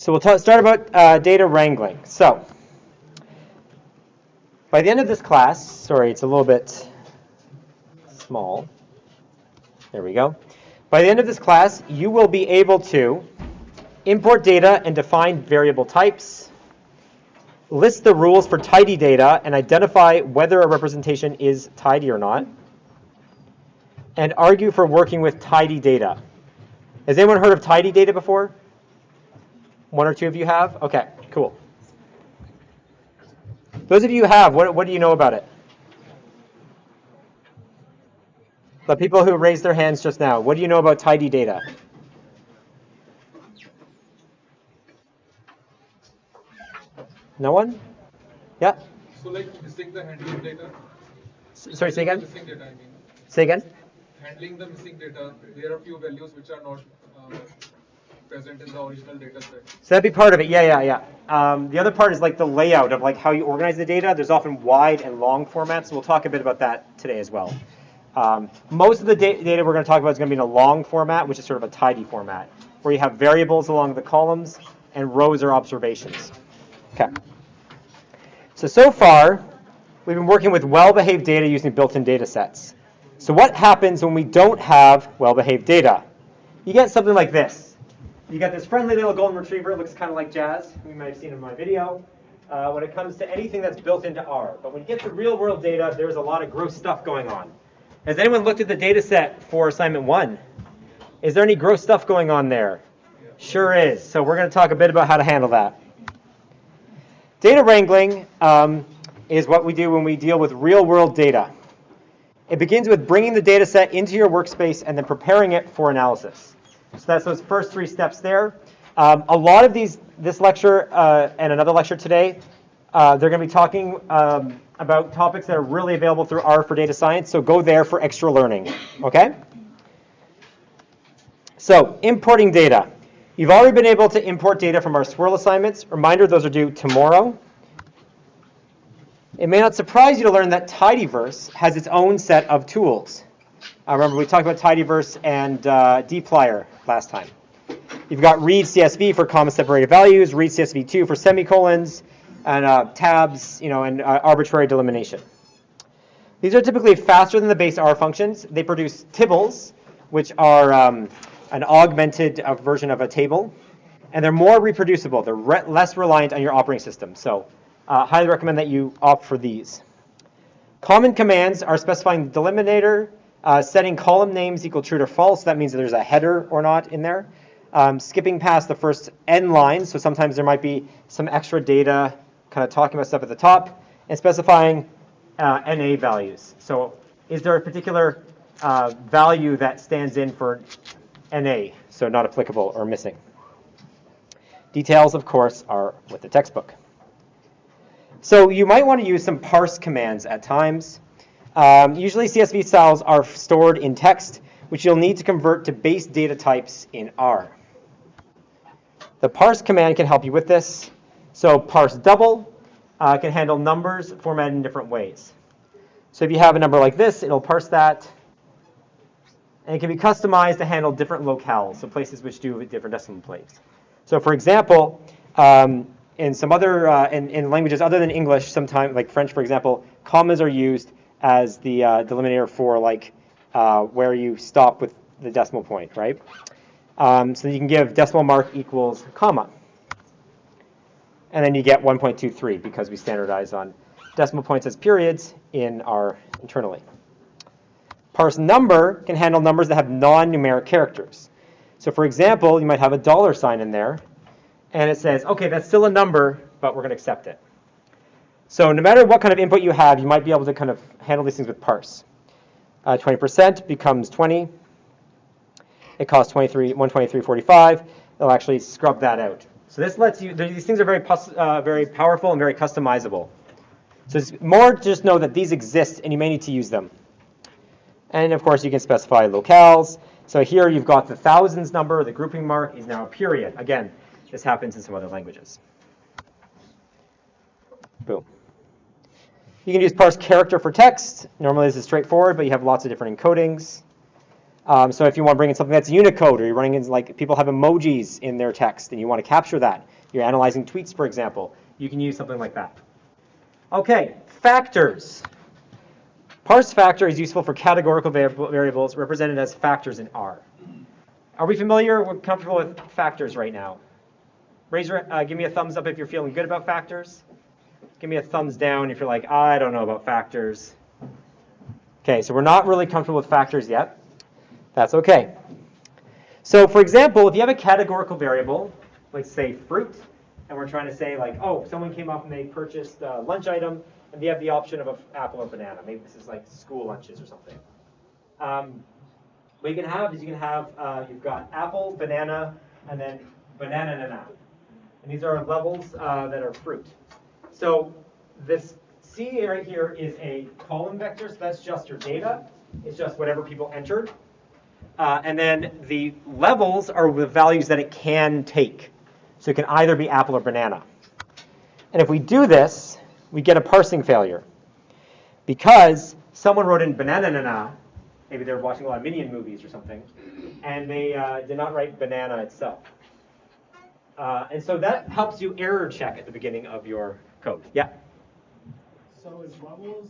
So we'll start about data wrangling. So by the end of this class, sorry, it's a little bit small. There we go. By the end of this class, you will be able to import data and define variable types, list the rules for tidy data and identify whether a representation is tidy or not, and argue for working with tidy data. Has anyone heard of tidy data before? One or two of you have? Okay, cool. Those of you who have, what do you know about it? The people who raised their hands just now, what do you know about tidy data? No one? Yeah? So like missing the handling data? Sorry, say again? Missing data, I mean. Say again? Handling the missing data, there are few values which are not present in the original data set. So that'd be part of it, yeah. The other part is like the layout of like how you organize the data. There's often wide and long formats, so we'll talk a bit about that today as well. Most of the data we're going to talk about is going to be in a long format, which is sort of a tidy format, where you have variables along the columns and rows are observations. Okay. So far, we've been working with well-behaved data using built-in data sets. So what happens when we don't have well-behaved data? You get something like this. You got this friendly little golden retriever. It looks kind of like Jazz. You might have seen in my video. When it comes to anything that's built into R. But when you get to real-world data, there's a lot of gross stuff going on. Has anyone looked at the data set for assignment 1? Is there any gross stuff going on there? Sure is. So we're going to talk a bit about how to handle that. Data wrangling is what we do when we deal with real-world data. It begins with bringing the data set into your workspace and then preparing it for analysis. So that's those first 3 steps there. A lot of this lecture and another lecture today, they're going to be talking about topics that are really available through R for data science. So go there for extra learning. Okay? So importing data. You've already been able to import data from our swirl assignments. Reminder, those are due tomorrow. It may not surprise you to learn that tidyverse has its own set of tools. Remember, we talked about tidyverse and dplyr last time. You've got read CSV for comma separated values, read CSV2 for semicolons, and tabs, and arbitrary delimitation. These are typically faster than the base R functions. They produce tibbles, which are an augmented version of a table, and they're more reproducible. They're less reliant on your operating system. So highly recommend that you opt for these. Common commands are specifying the delimiter, setting column names equal true to false. That means that there's a header or not in there. Skipping past the first n lines, so sometimes there might be some extra data kind of talking about stuff at the top, and specifying NA values. So is there a particular value that stands in for NA, so not applicable or missing? Details, of course, are with the textbook. So you might want to use some parse commands at times. Usually CSV styles are stored in text, which you'll need to convert to base data types in R. The parse command can help you with this. So parse double can handle numbers formatted in different ways. So if you have a number like this, it'll parse that. And it can be customized to handle different locales, so places which do different decimal places. So for example, in some other in languages other than English, sometimes like French, for example, commas are used as the delimiter for like where you stop with the decimal point, right? So you can give decimal mark equals comma. And then you get 1.23 because we standardize on decimal points as periods in R internally. Parse number can handle numbers that have non-numeric characters. So for example, you might have a $sign in there, and it says, okay, that's still a number, but we're going to accept it. So no matter what kind of input you have, you might be able to kind of handle these things with parse. 20% becomes 20. It costs 123.45. It'll actually scrub that out. So this lets you, these things are very powerful and very customizable. So it's more to just know that these exist and you may need to use them. And of course you can specify locales. So here you've got the thousands number, the grouping mark is now a period. Again, this happens in some other languages. Boom. You can use parse character for text. Normally this is straightforward, but you have lots of different encodings. So if you want to bring in something that's Unicode, or you're running in, like, people have emojis in their text and you want to capture that, you're analyzing tweets, for example, you can use something like that. Okay, factors. Parse factor is useful for categorical variables represented as factors in R. Are we familiar? We're comfortable with factors right now. Give me a thumbs up if you're feeling good about factors. Give me a thumbs down if you're like, I don't know about factors. Okay, so we're not really comfortable with factors yet. That's okay. So for example, if you have a categorical variable, like say fruit, and we're trying to say like, oh, someone came up and they purchased a lunch item, and they have the option of an apple or banana. Maybe this is like school lunches or something. What you can have is you've got apple, banana, and then banana and and these are levels that are fruit. So this C right here is a column vector, so that's just your data. It's just whatever people entered. And then the levels are the values that it can take. So it can either be apple or banana. And if we do this, we get a parsing failure. Because someone wrote in banana, maybe they were watching a lot of Minion movies or something, and they did not write banana itself. And so that helps you error check at the beginning of your code. Yeah? So as levels,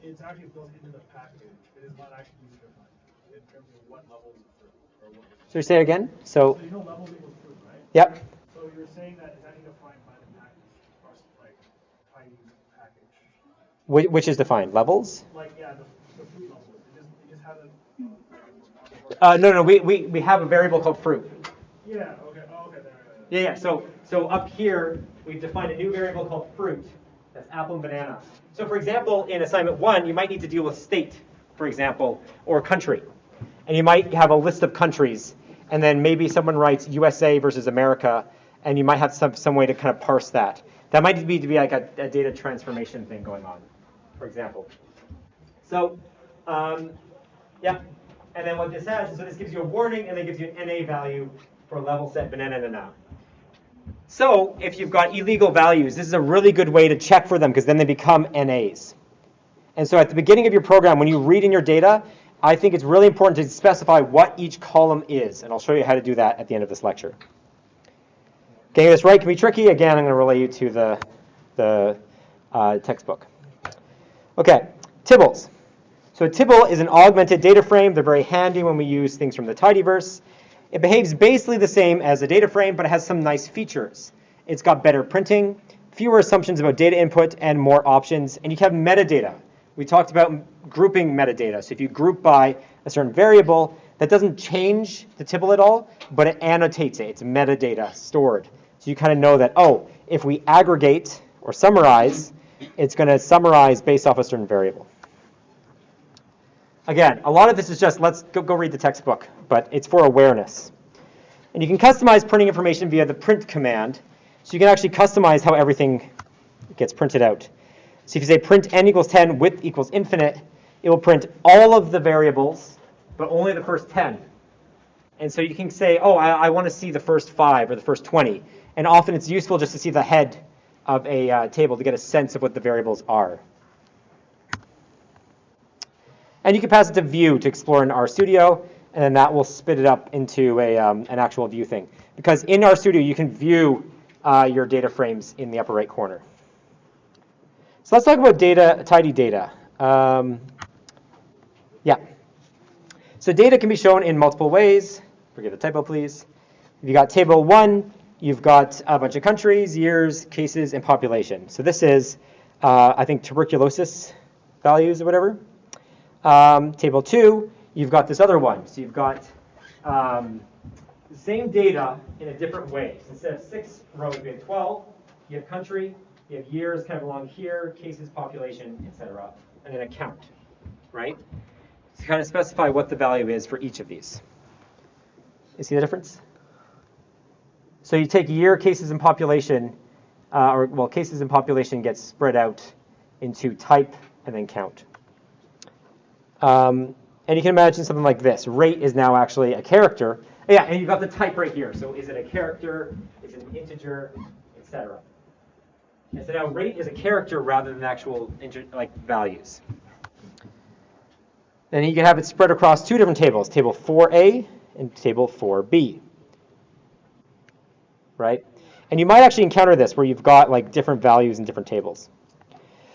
it's actually built into the package. It is not actually user defined in terms of what levels of fruit or what. So say again? So you know levels equals fruit, right? Yep. So you're saying that it's actually defined by the package, or like tiny package. Which is defined? Levels? Like yeah, the fruit level. It just has a. No, we have a variable called fruit. Yeah. Okay. Oh, okay. Yeah. So up here we've defined a new variable called fruit. That's apple and banana. So for example, in assignment 1, you might need to deal with state, for example, or country. And you might have a list of countries, and then maybe someone writes USA versus America, and you might have some way to kind of parse that. That might be to be like a data transformation thing going on, for example. So, yeah. And then what this has is, so this gives you a warning, and then gives you an NA value for level set banana. So if you've got illegal values, this is a really good way to check for them, because then they become NAs. And so at the beginning of your program, when you read in your data, I think it's really important to specify what each column is. And I'll show you how to do that at the end of this lecture. Getting this right can be tricky. Again, I'm going to relay you to the textbook. Okay, Tibbles. So a Tibble is an augmented data frame. They're very handy when we use things from the tidyverse. It behaves basically the same as a data frame, but it has some nice features. It's got better printing, fewer assumptions about data input, and more options. And you can have metadata. We talked about grouping metadata. So if you group by a certain variable, that doesn't change the Tibble at all, but it annotates it. It's metadata stored. So you kind of know that, oh, if we aggregate or summarize, it's going to summarize based off a certain variable. Again, a lot of this is just, let's go read the textbook, but it's for awareness. And you can customize printing information via the print command. So you can actually customize how everything gets printed out. So if you say print n equals 10, width equals infinite, it will print all of the variables, but only the first 10. And so you can say, oh, I want to see the first 5 or the first 20. And often it's useful just to see the head of a table to get a sense of what the variables are. And you can pass it to view to explore in RStudio, and then that will spit it up into an actual view thing. Because in RStudio, you can view your data frames in the upper right corner. So let's talk about tidy data. Yeah. So data can be shown in multiple ways. Forget the typo, please. If you got table 1, you've got a bunch of countries, years, cases, and population. So this is, I think, tuberculosis values or whatever. Table 2, you've got this other one. So you've got the same data in a different way. So instead of 6 rows, we have 12. You have country, you have years kind of along here, cases, population, etc., and then a count, right? To kind of specify what the value is for each of these. You see the difference? So you take year, cases, and population, cases and population gets spread out into type and then count. And you can imagine something like this. Rate is now actually a character. Yeah, and you've got the type right here. So is it a character? Is it an integer, etc.? And so now rate is a character rather than actual values. And you can have it spread across two different tables, table 4A and table 4B, right? And you might actually encounter this where you've got like different values in different tables.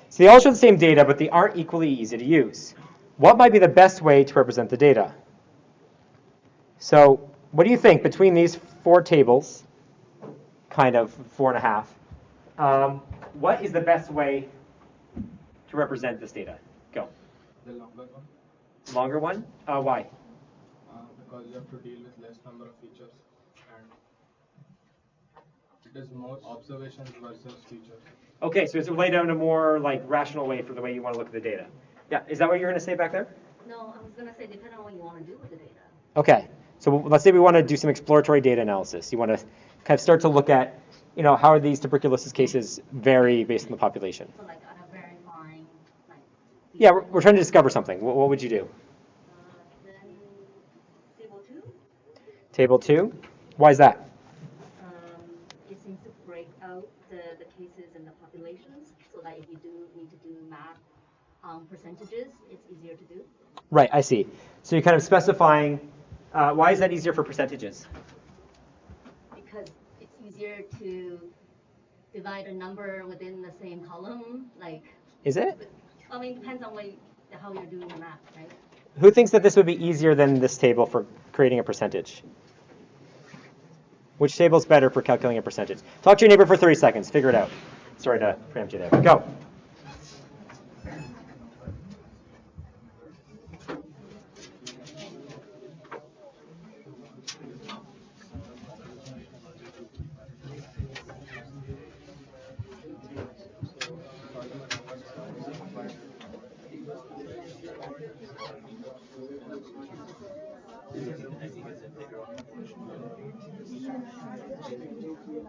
So they all show the same data, but they aren't equally easy to use. What might be the best way to represent the data? So what do you think between these four tables, kind of 4.5, what is the best way to represent this data? Go. The longer one, Longer one? Why? because you have to deal with less number of features, and it is more observations versus features. Okay, so it's laid out in a more like rational way for the way you want to look at the data. Yeah, is that what you're going to say back there? No, I was gonna say depending on what you want to do with the data. Okay, so let's say we want to do some exploratory data analysis. You want to kind of start to look at, how are these tuberculosis cases vary based on the population? So like on a verifying, like. Yeah, we're trying to discover something. What would you do? Then table 2. Table 2. Why is that? It seems to break out the cases in the populations, so that if you do need to do math percentages, it's easier to do. Right, I see. So you're kind of specifying, why is that easier for percentages? Because it's easier to divide a number within the same column, like. Is it? I mean, depends on how you're doing the math, right? Who thinks that this would be easier than this table for creating a percentage? Which table is better for calculating a percentage? Talk to your neighbor for 30 seconds. Figure it out. Sorry to preempt you there. Go.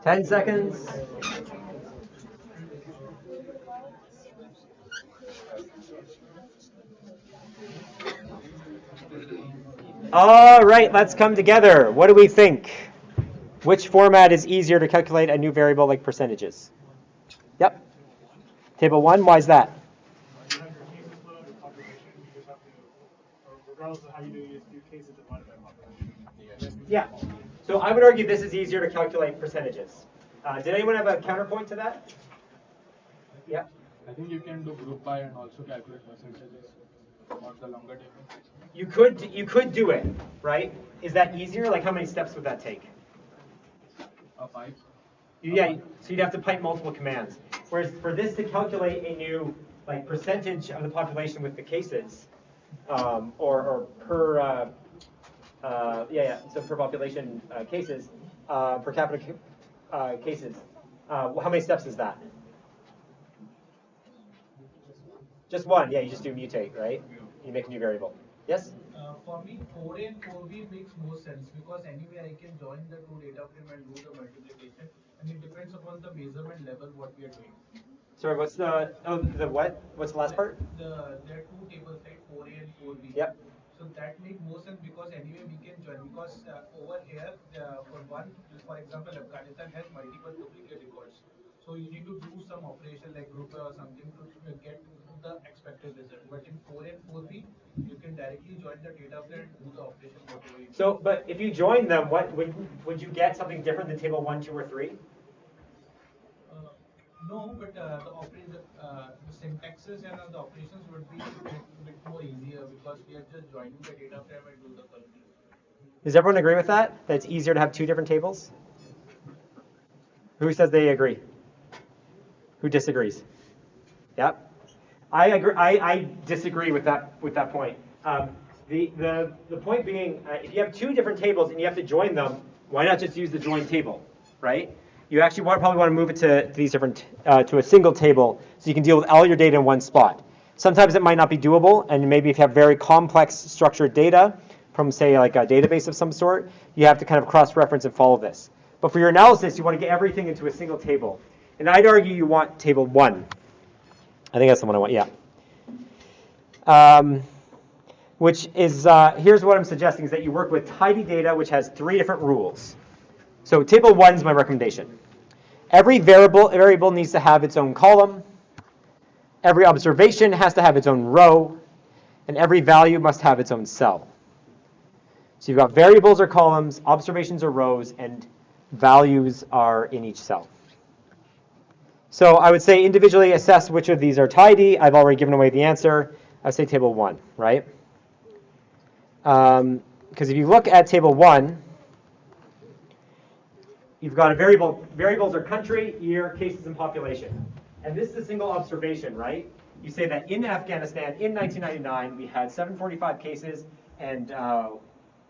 Ten seconds. All right, let's come together. What do we think? Which format is easier to calculate a new variable like percentages? Yep. Table 1, why is that? You have your cases split up, your population, you just have to, or regardless of how you do it, you just do cases divided by population. Yeah. So I would argue this is easier to calculate percentages. Did anyone have a counterpoint to that? Yeah. I think you can do group by and also calculate percentages on the longer table. You could do it, right? Is that easier? Like how many steps would that take? A 5. Yeah, so you'd have to pipe multiple commands. Whereas for this to calculate a new like percentage of the population with the cases, or per so per population cases, per capita cases, how many steps is that? Just one. Yeah, you just do mutate, right? You make a new variable. Yes? For me, 4A and 4B makes more sense because anyway I can join the two data frame and do the multiplication, and it depends upon the measurement level what we are doing. Sorry, what's the what? What's the last part? There are two tables, right? 4A and 4B. Yep. So that makes more sense because anyway we can join because over here for example, Afghanistan has multiple duplicate records. So you need to do some operation like group or something to get the expected result. But in 4A and 4B, you can directly join the data frame and do the operation whatever you So, but if you join them, what would you get something different than table 1, 2, or 3? No, but the syntaxes and the operations would be a bit more easier because we are just joining the data frame and do the calculation. Does everyone agree with that? That it's easier to have two different tables? Who says they agree? Who disagrees? Yep. I agree. I disagree with that point. The point being, if you have two different tables and you have to join them, why not just use the join table, right? You actually probably want to move it to these different to a single table so you can deal with all your data in one spot. Sometimes it might not be doable, and maybe if you have very complex structured data from, say, like a database of some sort, you have to kind of cross-reference and follow this. But for your analysis, you want to get everything into a single table. And I'd argue you want table 1. I think that's the one I want, yeah. Which is, here's what I'm suggesting, is that you work with tidy data, which has 3 different rules. So table 1 is my recommendation. Every variable needs to have its own column. Every observation has to have its own row. and every value must have its own cell. So you've got variables or columns, observations or rows, and values are in each cell. So I would say individually assess which of these are tidy. I've already given away the answer. I would say table 1, right? Because if you look at table 1, you've got a variable. Variables are country, year, cases, and population. And this is a single observation, right? You say that in Afghanistan in 1999, we had 745 cases and a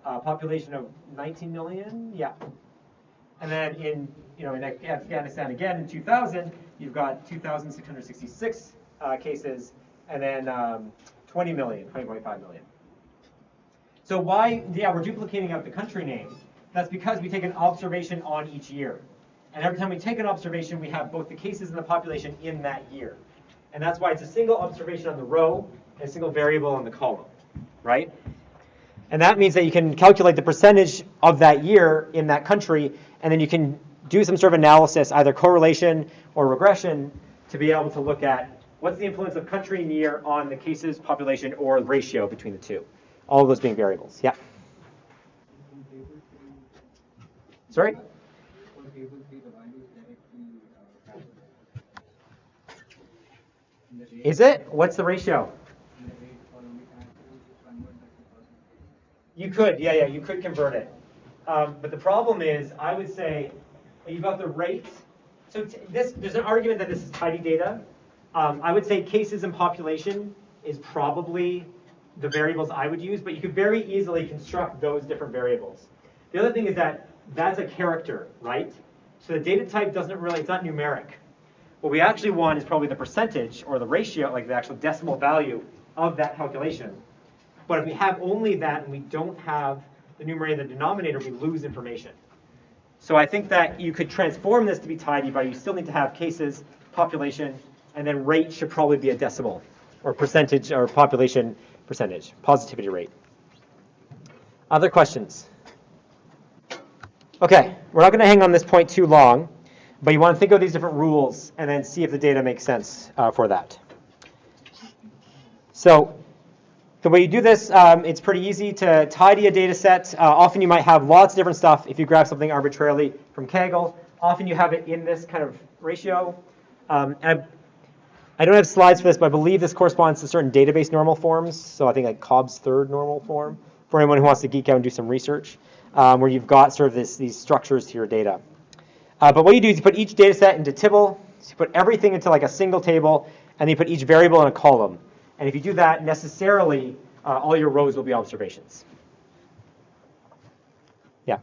population of 19 million. Yeah. And then in Afghanistan again in 2000, you've got 2,666 cases, and then 20.5 million. So why? Yeah, we're duplicating out the country name. That's because we take an observation on each year. And every time we take an observation, we have both the cases and the population in that year. And that's why it's a single observation on the row and a single variable on the column, right? And that means that you can calculate the percentage of that year in that country, and then you can do some sort of analysis, either correlation or regression, to be able to look at what's the influence of country and year on the cases, population, or ratio between the two. All of those being variables. Yeah? Sorry? Is it? What's the ratio? You could, yeah, you could convert it. But the problem is, I would say, you've got the rate. So there's an argument that this is tidy data. I would say cases and population is probably the variables I would use, but you could very easily construct those different variables. The other thing is that that's a character, right? So the data type doesn't really, it's not numeric. What we actually want is probably the percentage or the ratio, like the actual decimal value of that calculation. But if we have only that and we don't have the numerator and the denominator, we lose information. So I think that you could transform this to be tidy, but you still need to have cases, population, and then rate should probably be a decimal, or percentage, or population percentage, positivity rate. Other questions? Okay, we're not going to hang on this point too long, but you want to think of these different rules and then see if the data makes sense for that. So the way you do this, it's pretty easy to tidy a data set. Often you might have lots of different stuff if you grab something arbitrarily from Kaggle. Often you have it in this kind of ratio. And I don't have slides for this, but I believe this corresponds to certain database normal forms. So I think like Cobb's third normal form for anyone who wants to geek out and do some research, where you've got sort of these structures to your data. But what you do is you put each data set into Tibble. So you put everything into like a single table, and then you put each variable in a column. And if you do that, necessarily, all your rows will be observations. Yeah.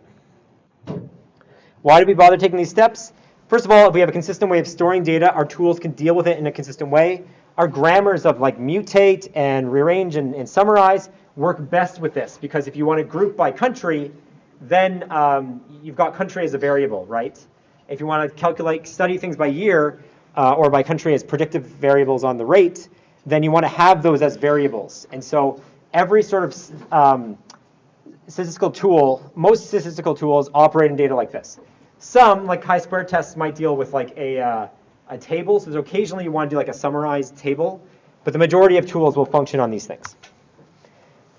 Why do we bother taking these steps? First of all, if we have a consistent way of storing data, our tools can deal with it in a consistent way. Our grammars of like mutate and rearrange and summarize work best with this, because if you want to group by country, then you've got country as a variable, right? If you want to study things by year or by country as predictive variables on the rate, then you want to have those as variables. And so every sort of statistical tool, most statistical tools operate in data like this. Some, like chi-square tests, might deal with like a table. So occasionally you want to do like a summarized table, but the majority of tools will function on these things.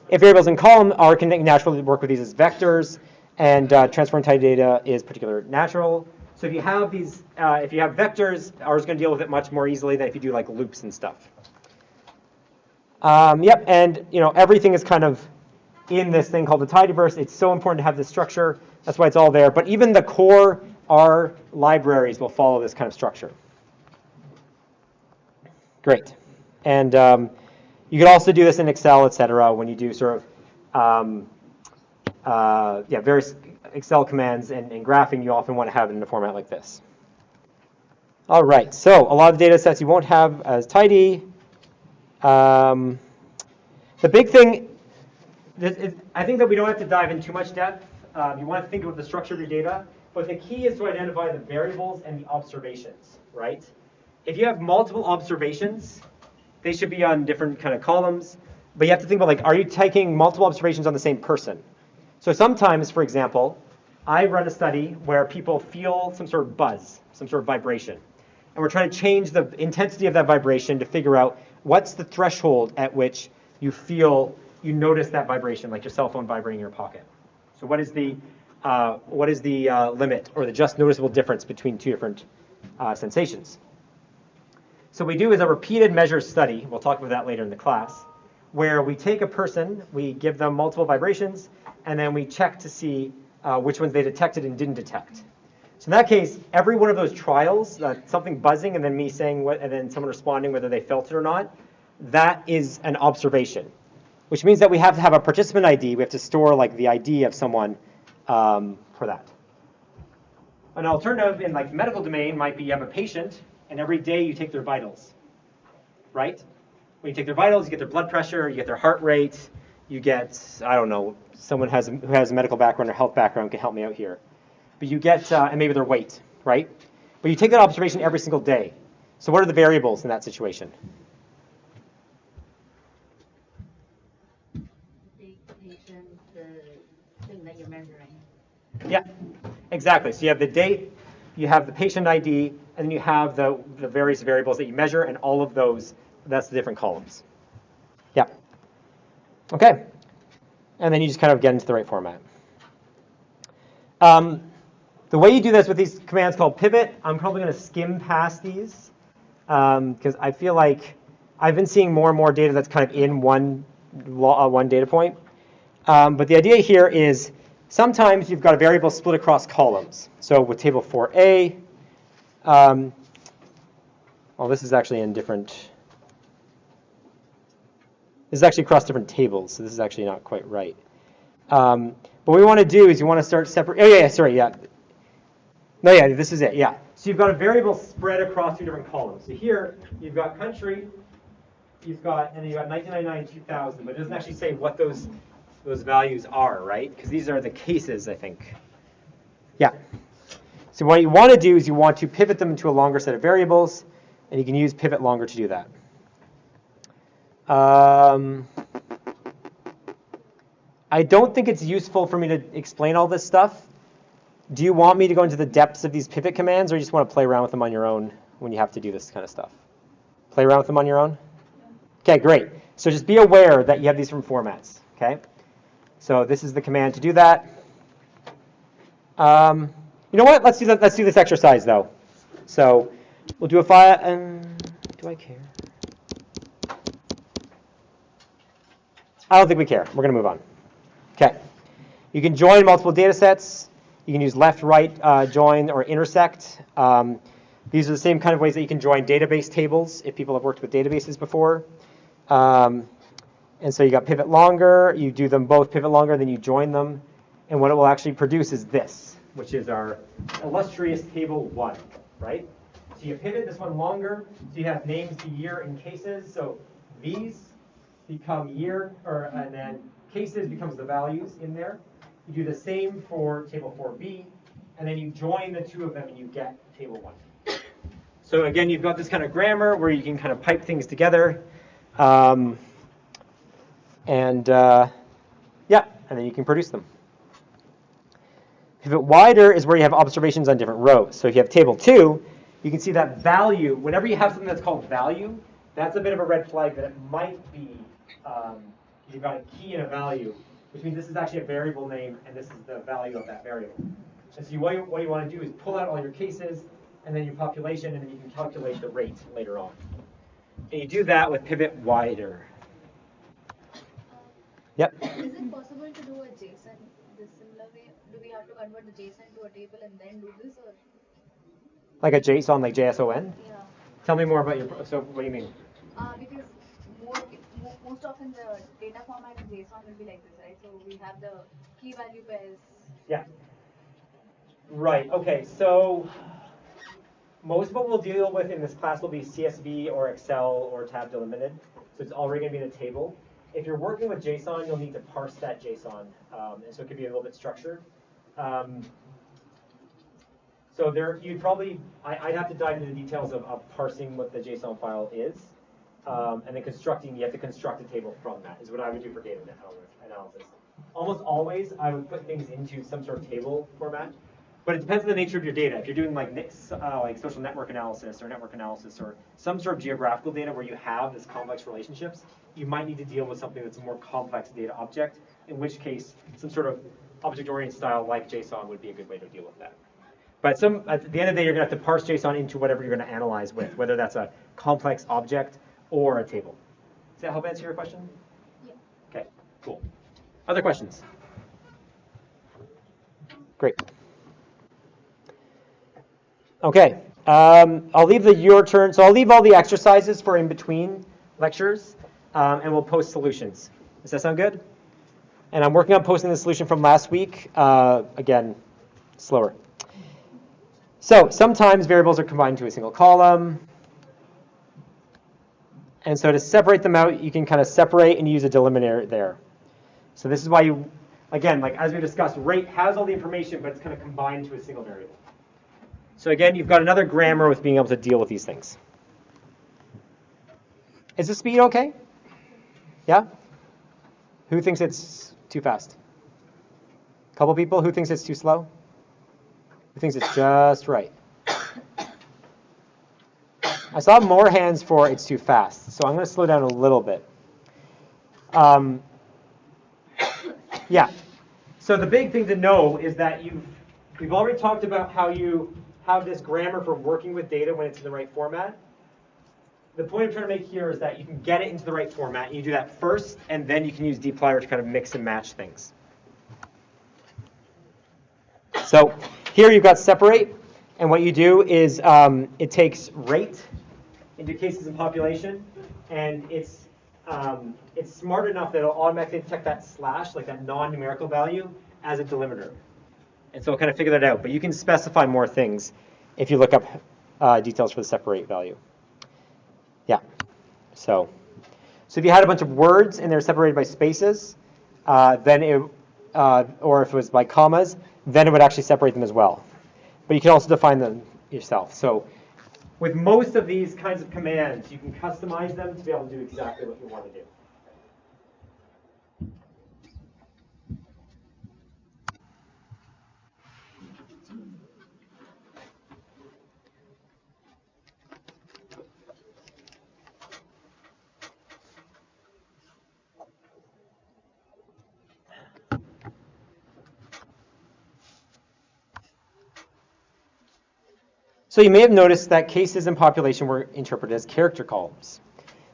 If variables in column can naturally work with these as vectors, and transform tidy data is particularly natural. So if you have these, if you have vectors, R is going to deal with it much more easily than if you do like loops and stuff. Yep, and everything is kind of in this thing called the tidyverse. It's so important to have this structure. That's why it's all there. But even the core R libraries will follow this kind of structure. Great. And you could also do this in Excel, etc. when you do sort of various Excel commands and graphing. You often want to have it in a format like this. All right. So a lot of the data sets you won't have as tidy. The big thing, I think that we don't have to dive in too much depth. You want to think about the structure of your data, but the key is to identify the variables and the observations, right? If you have multiple observations, they should be on different kind of columns, but you have to think about like, are you taking multiple observations on the same person? So sometimes, for example, I run a study where people feel some sort of buzz, some sort of vibration, and we're trying to change the intensity of that vibration to figure out what's the threshold at which you notice that vibration, like your cell phone vibrating in your pocket. So what is the limit or the just noticeable difference between two different sensations? So what we do is a repeated measure study. We'll talk about that later in the class, where we take a person, we give them multiple vibrations, and then we check to see which ones they detected and didn't detect. So in that case, every one of those trials, something buzzing and then me saying what, and then someone responding whether they felt it or not, that is an observation, which means that we have to have a participant ID. We have to store like the ID of someone for that. An alternative in like medical domain might be you have a patient and every day you take their vitals, right? When you take their vitals, you get their blood pressure, you get their heart rate, you get, I don't know, someone who has a medical background or health background can help me out here. But you get, and maybe their weight, right? But you take that observation every single day. So what are the variables in that situation? The patient, the thing that you're measuring. Yeah, exactly. So you have the date, you have the patient ID, and then you have the various variables that you measure, and all of those, that's the different columns. Yeah. Okay. And then you just kind of get into the right format. The way you do this with these commands called pivot, I'm probably going to skim past these because I feel like I've been seeing more and more data that's kind of in one data point. But the idea here is sometimes you've got a variable split across columns. So with table 4A, well, this is actually in different, this is actually across different tables, so this is actually not quite right. But what we want to do is you want to start separate, No, yeah, this is it, yeah. So you've got a variable spread across two different columns. So here, you've got country, and then you've got 1999, 2000, but it doesn't actually say what those values are, right? Because these are the cases, I think. Yeah. So what you want to do is you want to pivot them into a longer set of variables, and you can use pivot longer to do that. I don't think it's useful for me to explain all this stuff. Do you want me to go into the depths of these pivot commands, or you just want to play around with them on your own when you have to do this kind of stuff? Play around with them on your own? Okay, great. So just be aware that you have these different formats, okay? So this is the command to do that. You know what? Let's do this exercise, though. So we'll do a file. Do I care? I don't think we care. We're going to move on. Okay. You can join multiple data sets. You can use left, right, join, or intersect. These are the same kind of ways that you can join database tables if people have worked with databases before. And so you got pivot longer. You do them both pivot longer, then you join them. And what it will actually produce is this, which is our illustrious table 1, right? So you pivot this one longer. So you have names to year and cases. So these become year, and then cases becomes the values in there. You do the same for table 4B, and then you join the two of them and you get table 1. So again, you've got this kind of grammar where you can kind of pipe things together. And then you can produce them. Pivot wider is where you have observations on different rows. So if you have table 2, you can see that value, whenever you have something that's called value, that's a bit of a red flag that it might be, you've got a key and a value, which means this is actually a variable name, and this is the value of that variable. And so what you want to do is pull out all your cases, and then your population, and then you can calculate the rate later on. And you do that with pivot wider. Yep. Is it possible to do a JSON this similar way? Do we have to convert the JSON to a table and then do this, or? Like a JSON, like JSON? Yeah. Tell me more about so what do you mean? Because most often the data format in JSON will be like this, right? So we have the key value pairs. Yeah. Right, okay, so most of what we'll deal with in this class will be CSV or Excel or tab delimited. So it's already going to be in a table. If you're working with JSON, you'll need to parse that JSON, and so it could be a little bit structured. So I'd have to dive into the details of parsing what the JSON file is, and then you have to construct a table from that, is what I would do for data analysis. Almost always, I would put things into some sort of table format, But it depends on the nature of your data. If you're doing like social network analysis or some sort of geographical data where you have this complex relationships, you might need to deal with something that's a more complex data object, in which case some sort of object-oriented style like JSON would be a good way to deal with that. But at the end of the day, you're going to have to parse JSON into whatever you're going to analyze with, whether that's a complex object or a table. Does that help answer your question? Yeah. Okay, cool. Other questions? Great. Okay, I'll leave your turn. So I'll leave all the exercises for in between lectures, and we'll post solutions. Does that sound good? And I'm working on posting the solution from last week. Again, slower. So sometimes variables are combined into a single column. And so to separate them out, you can kind of separate and use a delimiter there. So this is why you, again, like as we discussed, rate has all the information, but it's kind of combined into a single variable. So again, you've got another grammar with being able to deal with these things. Is the speed okay? Yeah? Who thinks it's too fast? A couple people? Who thinks it's too slow? Who thinks it's just right? I saw more hands for it's too fast, so I'm going to slow down a little bit. Yeah. So the big thing to know is that we've already talked about how you have this grammar for working with data when it's in the right format. The point I'm trying to make here is that you can get it into the right format. And you do that first, and then you can use dplyr to kind of mix and match things. So here you've got separate, and what you do is it takes rate into cases and population, and it's smart enough that it'll automatically detect that slash, like that non-numerical value, as a delimiter. And so it'll kind of figure that out. But you can specify more things if you look up details for the separate value. Yeah. So if you had a bunch of words and they're separated by spaces, then or if it was by commas, then it would actually separate them as well. But you can also define them yourself. So with most of these kinds of commands, you can customize them to be able to do exactly what you want to do. So you may have noticed that cases and population were interpreted as character columns.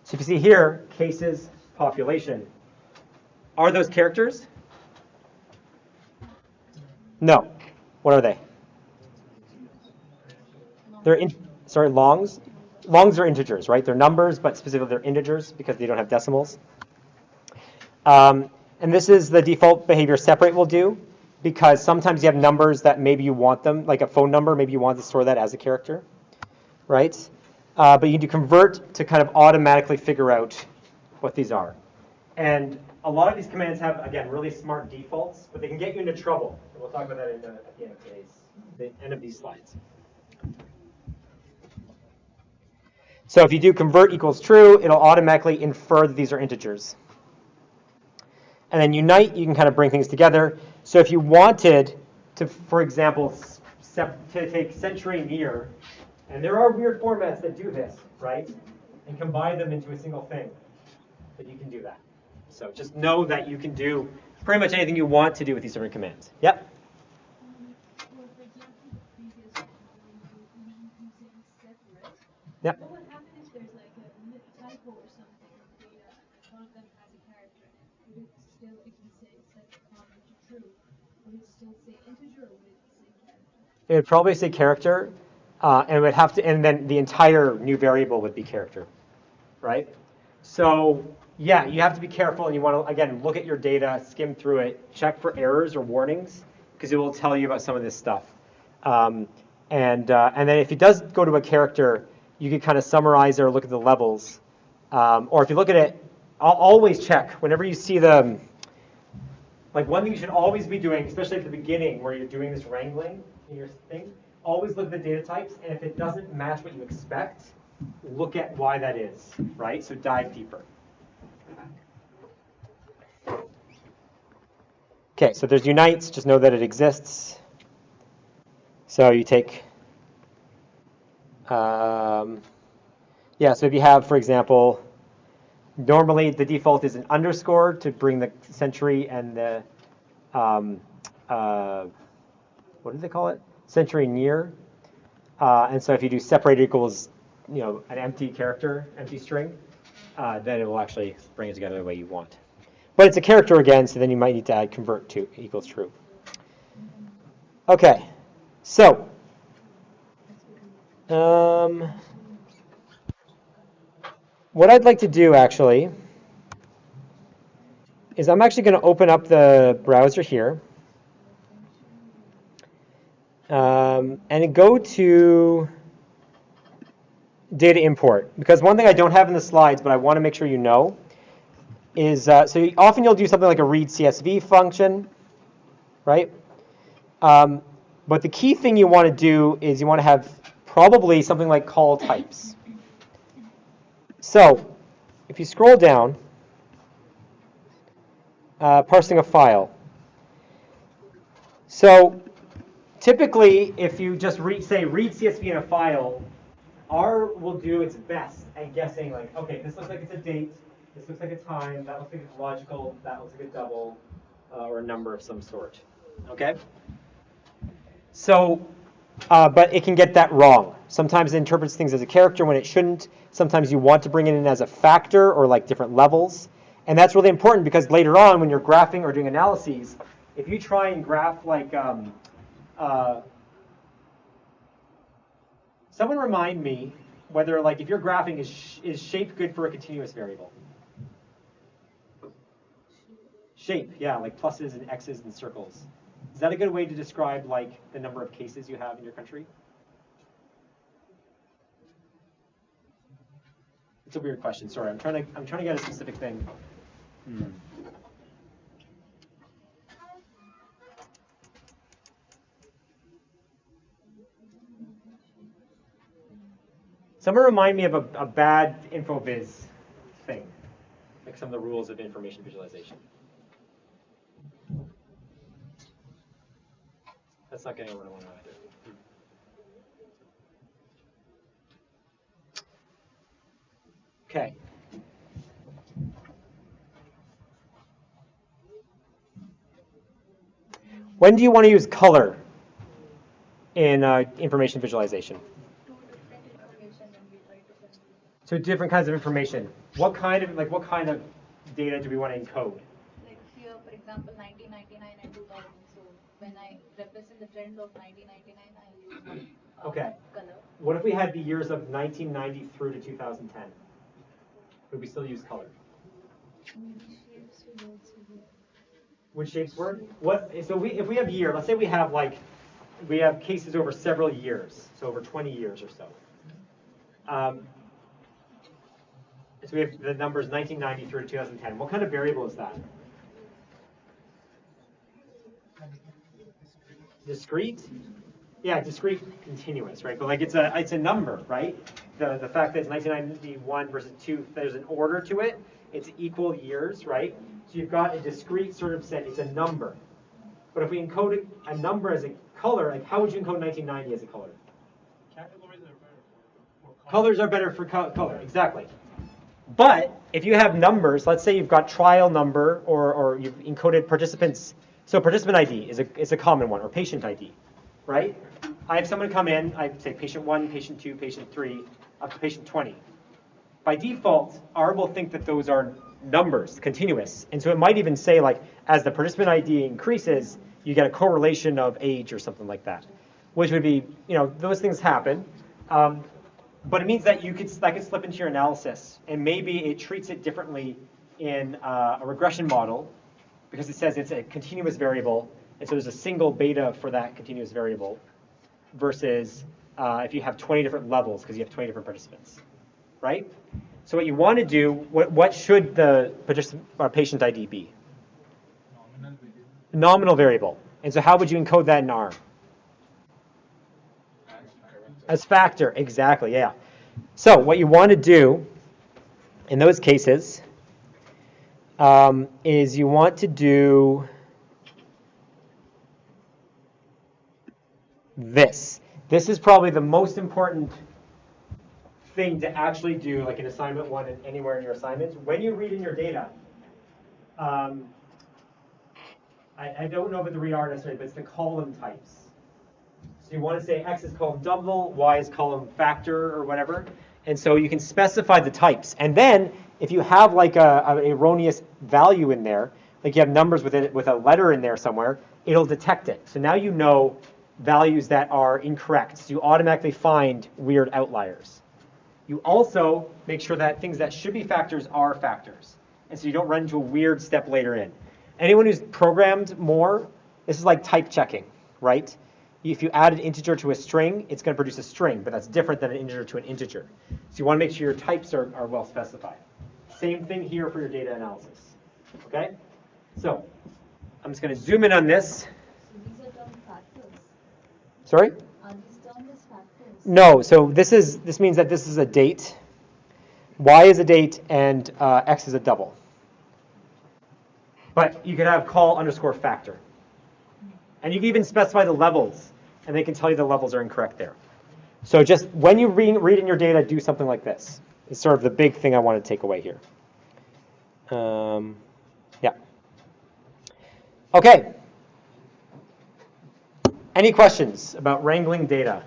So if you see here, cases, population, are those characters? No. What are they? They're longs. Longs are integers, right? They're numbers, but specifically they're integers because they don't have decimals. And this is the default behavior separate will do, because sometimes you have numbers that maybe you want them, like a phone number, maybe you want to store that as a character, right? But you need to convert to kind of automatically figure out what these are. And a lot of these commands have, again, really smart defaults, but they can get you into trouble. And we'll talk about that at the end of the end of these slides. So if you do convert equals true, it'll automatically infer that these are integers. And then unite, you can kind of bring things together. So if you wanted to, for example, to take century near, and there are weird formats that do this, right? And combine them into a single thing, that you can do that. So just know that you can do pretty much anything you want to do with these different commands. Yep? Well, for example, the previous one, when you using separate, Yep. what would happen if there's like a typo or something in the data and one of them has a character in it? Would it still, if you say set the comma to true, would it still say integer or would it say character? It would probably say character, and it would have to, and then the entire new variable would be character, right? So yeah, you have to be careful, and you want to again look at your data, skim through it, check for errors or warnings, because it will tell you about some of this stuff. And then if it does go to a character, you can kind of summarize it or look at the levels, or if you look at it, I'll always check whenever you see the. Like one thing you should always be doing, especially at the beginning where you're doing this wrangling in your thing, always look at the data types, and if it doesn't match what you expect, look at why that is, right? So dive deeper. Okay, so there's unites, just know that it exists. So you take, yeah, so if you have, for example, normally the default is an underscore to bring the century and the, what do they call it? Century near. And so if you do separated equals, an empty character, empty string, then it will actually bring it together the way you want. But it's a character again, so then you might need to add convert to equals true. Okay, so what I'd like to do actually is I'm actually going to open up the browser here and go to data import, because one thing I don't have in the slides, but I want to make sure you know, is so often you'll do something like a read CSV function, right? But the key thing you want to do is you want to have probably something like call types. So if you scroll down, parsing a file. So typically, if you just say read CSV in a file, R will do its best at guessing, like, okay, this looks like it's a date, this looks like a time, that looks like it's logical, that looks like a double, or a number of some sort. Okay? So, but it can get that wrong. Sometimes it interprets things as a character when it shouldn't. Sometimes you want to bring it in as a factor or like different levels. And that's really important because later on when you're graphing or doing analyses, if you try and graph like, someone remind me whether like if you're graphing, is shape good for a continuous variable? Shape, yeah, like pluses and X's and circles. Is that a good way to describe like the number of cases you have in your country? It's a weird question. Sorry, I'm trying to get a specific thing. Someone remind me of a bad InfoViz thing, like some of the rules of information visualization. That's not getting what I want to do. Okay. When do you want to use color in information visualization? So different kinds of information. What kind of data do we want to encode? Like here, for example, 1999 and 2000. So when I represent the trend of 1999, I use one Okay. color. What if we had the years of 1990 through to 2010? Would we still use color? Which shapes work? So if we have year, let's say we have cases over several years, so over 20 years or so. So we have the numbers 1990 through to 2010. What kind of variable is that? Discrete? Yeah, discrete continuous, right? But like it's a number, right? The fact that it's 1991 versus 2, there's an order to it. It's equal years, right? So you've got a discrete sort of set. It's a number. But if we encode a number as a color, like how would you encode 1990 as a color? Categories are better for Colors are better for color, exactly. But if you have numbers, let's say you've got trial number or you've encoded participants. So participant ID is a common one, or patient ID, right? I have someone come in, I say patient 1, patient 2, patient 3, up to patient 20. By default, R will think that those are numbers, continuous. And so it might even say like, as the participant ID increases, you get a correlation of age or something like that, which would be, those things happen. But it means that that could slip into your analysis, and maybe it treats it differently in a regression model because it says it's a continuous variable, and so there's a single beta for that continuous variable versus if you have 20 different levels because you have 20 different participants, right? So what you want to do, what should the patient ID be? Nominal variable. And so how would you encode that in R? As factor, exactly, yeah. So what you want to do in those cases is you want to do this. This is probably the most important thing to actually do, like in assignment 1 and anywhere in your assignments. When you read in your data, I don't know about the read R necessarily, but it's the column types. So you want to say X is column double, Y is column factor, or whatever. And so you can specify the types. And then if you have like an erroneous value in there, like you have numbers with a letter in there somewhere, it'll detect it. So now you know values that are incorrect. So you automatically find weird outliers. You also make sure that things that should be factors are factors. And so you don't run into a weird step later in. Anyone who's programmed more, this is like type checking, right? If you add an integer to a string, it's going to produce a string, but that's different than an integer to an integer. So you want to make sure your types are well specified. Same thing here for your data analysis. Okay? So I'm just going to zoom in on this. So these are termed factors. Sorry? Are these termed as factors? No. So this means that this is a date. Y is a date, and X is a double. But you could have call underscore factor. And you can even specify the levels, and they can tell you the levels are incorrect there. So just when you read in your data, do something like this. It's sort of the big thing I want to take away here. Yeah. Okay. Any questions about wrangling data?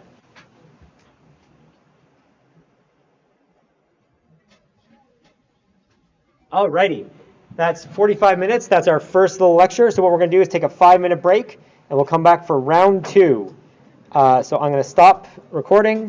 Alrighty. That's 45 minutes. That's our first little lecture. So what we're going to do is take a 5-minute break, and we'll come back for round 2. So I'm going to stop recording.